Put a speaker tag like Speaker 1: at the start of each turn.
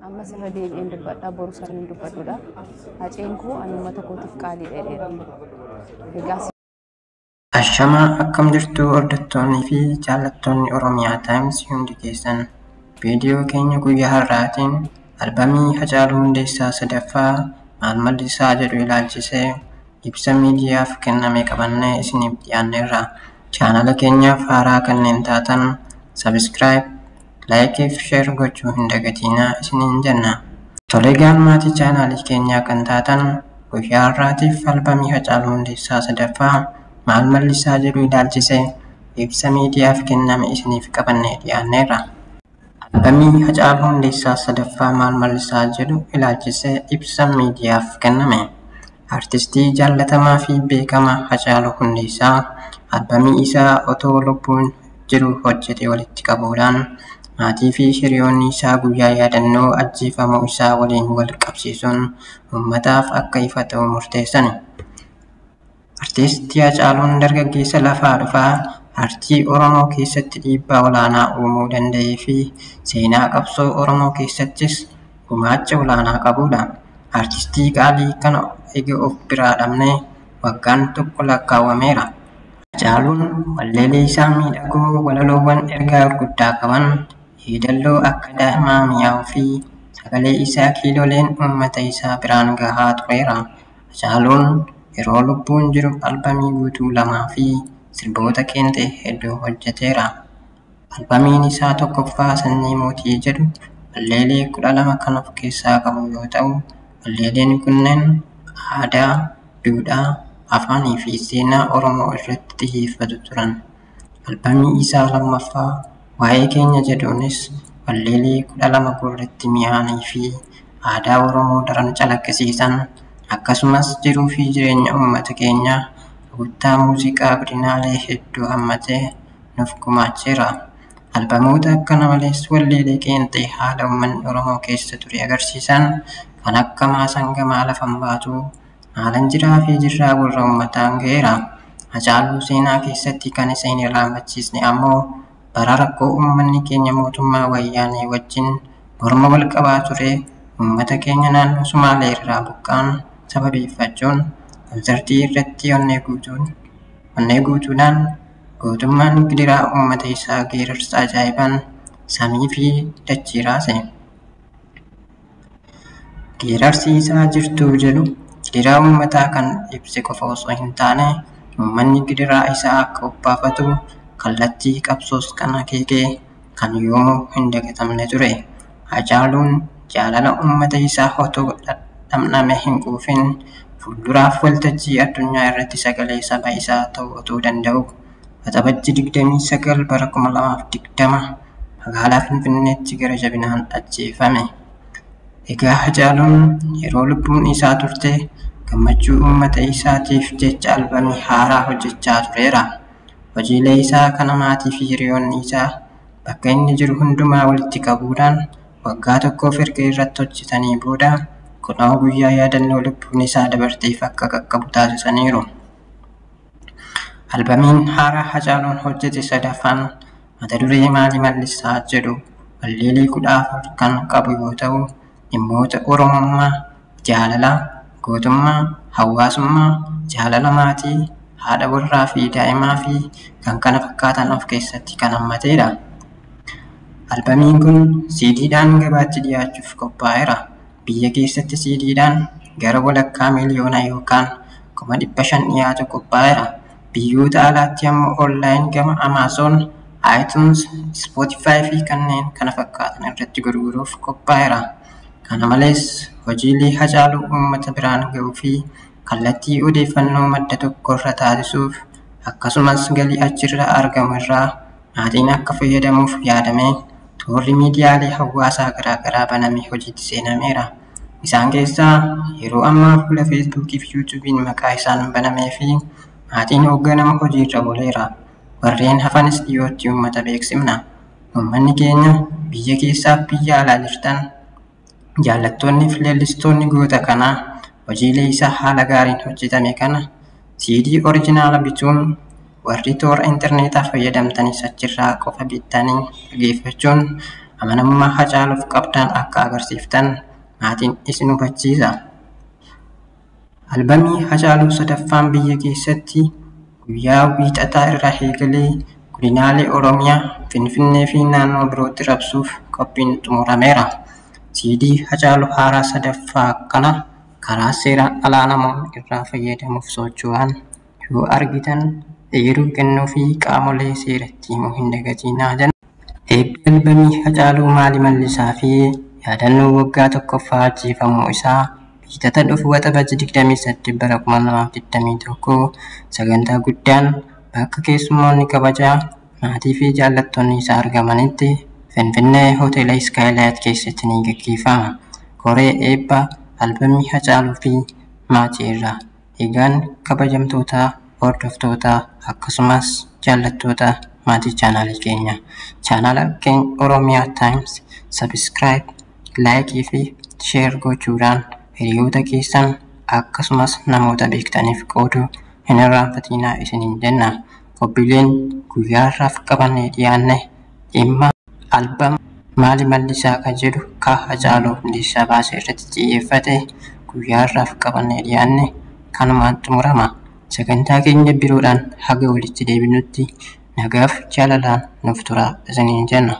Speaker 1: amma sirra deebi'een dubbadhaa boru sarniin dubbadhuudha. Haceen koo ani uummata kootiif qaalii dheedheera. Egaa
Speaker 2: Ashamaa akkam jirtu hordoftoonnii fi jaallattoonni Oromiyaa Times hundi keessan viidiyoo keenya guyyaa har'aatiin albamii Hacaaluu Hundeessaa sadaffaa Maal Mallisaa jedhu ilaalchisee ibsa miidiyaaf kenname qabannee isiniif dhiyaanneerra. Chaanala keenyaaf haaraa kanneen taatan subscribe, like fi share gochuu hin dagatinaa isiniin jenna. Toleegaan maatii chaanalii keenyaa kan taatan guyyaa har'aatiif albamii Hacaaluu Hundeessaa sadaffaa Maal Mallisaa jedhu ilaalchisee ibsa miidiyaaf kenname isiniif qabannee dhiyaanneerra. Albamii Hacaaluu Hundeessaa sadaffaa Maal Mallisaa jedhu ilaalchisee ibsa miidiyaaf kenname. Artistii jaallatamaa fi beekamaa Hacaaluu Hundeessaa albamii isaa otoo lubbuun jiru hojjete walitti qabuudhaan maatii fi hiriyoonni isaa guyyaa yaadannoo ajjeefamuu isaa waliin wal qabsiisuun uummataaf akka ifa ta'u murteessan. Artistii Hacaaluun dargaggeessa lafaa dhufaa aartii Oromoo keessatti dhiibbaa olaanaa uumuu danda'ee fi seenaa qabsoo Oromoo keessattis gumaacha olaanaa qabudha. Artistii qaalii kana egaa of biraa dhabnee waggaan tokko lakkaawwameera. Hacaaluun walleelee isaa miidhagoo walaloowwan ergaa gurguddaa qaban yeedalloo akka daa'imaa mi'aawuu fi sagalee isaa kiiloleen uummata isaa biraan gahaa tureera. Hacaaluun yeroo lubbuun jiru albamii guutuu 2 fi sirboota qeenxee hedduu hojjeteera. Albamiin isaa tokkoffaa Sanyii Mootii jedhu walleelee 12 kan of keessaa qabu yoo ta'u, walleeleen kunneen aadaa, duudhaa, afaanii fi seenaa Oromoo irratti xiyyeeffatu turan. Albamii isaa lammaffaa Waa'ee Keenya jedhuunis walleelee 12 gurratti mi'aanii fi aadaa Oromoo daran calaqqisiisan akkasumas jiruu fi jireenya uummata keenyaa guttaa muuziqaa godinaalee hedduu hammatee nuuf gumaacheera. Albamoota akkana malees walleelee qeenxee haala uummanni Oromoo keessa ture agarsiisan kan akka Maasangamaa Lafan Baatuu, Maalan Jiraa fi Jirraa gurra uummataan ga'eera. Hacaaluu seenaa keessatti kan isa hin irraanfachiisne ammoo bara rakkoo uummanni keenya mootummaa wayyaanee wajjin morma wal qabaa ture uummata keenya naannoo Sumaalee irraa buqqaan sababeeffachuun konsertii irratti onnee guutuudhaan gootummaan gidiraa uummata isaa geerarsa ajaa'ibaan samii fi dachii raase. Geerarsi isaa jirtuu jedhu gidiraa uummataa kan ibse qofa osoo hin taane uummanni gidiraa isaa akka obbaafatu kallattii qabsoos kan akeekee kan yoomuu hin dagatamne ture. Hacaaluun jaalala uummata isaa otoo dhamdhame hin quufin fuulduraaf waltajjii addunyaa irratti sagalee saba isaa ta'uu otoo danda'u waxabajji 29 bara 2020 magaalaa Finfinneetti gara jabinaan ajjeefame. Egaa Hacaaluun yeroo lubbuun isaa turte gammachuu uummata isaatiif jecha albamii haaraa hojjechaa tureera. Hojiilee isaa kana maatii fi hiriyoonni isaa bakka inni jiru hundumaa walitti qabuudhaan waggaa tokkoof erga irratti hojjetanii booda kunoo guyyaa yaadannoo lubbuun isaa dabarteef akka qaqqabu taasisaniiru. Albamiin haaraa Hacaaluun hojjete sadaffaan mata duree Maal Mallisaa jedhu walleelee 14 kan qabu yoo ta'u, dhimmoota Oromummaa, jaalalaa, gootummaa, hawaasummaa, jaalala maatii, haadha warraa fi daa'imaa fi kan kana fakkaatan of keessatti kan hammateedha. Albamiin kun CD'dhaan gabaatti dhiyaachuuf qophaa'eera. Biyya keessatti CD'dhaan gara walakkaa miliyoona yookaan 500,000 dhiyaatu qophaa'eera. Biyyoota alaatti ammoo online gama Amazon, iTunes, Spotify fi kanneen kana fakkaatan irratti gurguruuf qophaa'eera. Kana malees hojiilee Hacaaluu uummata biraan ga'uu fi kallattii odeeffannoo madda tokko irra taasisuuf akkasumas galii achirraa argamu irraa maatiin akka fayyadamuuf yaadamee toorri miidiyaalee hawaasaa garaagaraa banamee hojiitti seenameera. Isaan keessaa yeroo ammaa fuula Feesbuukii fi Yuutuubiin maqaa isaan banamee fi maatiin hoogganamu hojiirra ooleera. Warreen hafanis dhiyootti uummata beeksifna. Uummanni keenya biyya keessaa fi biyya alaa jirtan jaallattoonni fi leellistoonni goota kanaa hojiilee isaa haala gaariin hojjetame kana CD oriijinaala bituun warri toora interneetaa fayyadamtanis achirraa qofa bittanii dhageeffachuun amanamummaa Hacaaluuf qabdan akka agarsiiftan maatiin isin hubachiisa. Albamii Hacaaluu sadaffaan biyya keessatti guyyaa wiixataa irraa eegalee godinaalee Oromiyaa, Finfinnee fi naannoo birootti raabsuuf qophiin xumurameera. CD Hacaaluu haaraa sadaffaa kana karaa seeraan alaa namoonni irraa fayyadamuuf socho'an yoo argitan eeruu kennuu fi qaamolee seeratti himuu hin dagatinaa jenna. Eebbi albamii Hacaaluu Maal Mallisaa fi yaadannoo waggaa tokkoffaa ajjeefamuu isaa wiixata dhufu waxabajji 28 bara 2021 sagantaa guddaan bakka keessummoonni kabajaa maatii fi jaallattoonni isaa argamanitti Finfinnee hoteela Skylight keessatti ni gaggeeffama. Koree eebba albamii Hacaaluu fi maatii irraa eegaan kabajamtoota hordoftoota akkasumas jaallattoota maatii chaanaalii keenya Oromiyaa Times subscribe, like fi share gochuudhaan hiriyoota keessan akkasumas namoota beektaniif qooduu hin irraanfatinaa isiniin jenna. Qophiileen guyyaarraaf qabannee dhiyaanne dhimma albama Maal Mallisaa kan jedhu ka Hacaaluu Hundeessaa baasee irratti xiyyeeffate guyyaarraaf qabannee dhiyaanne kanumaan xumurama. Sagantaa keenya biroodhaan haga walitti deebinutti nagaaf jaalalaan nuuf turaa isiniin jenna.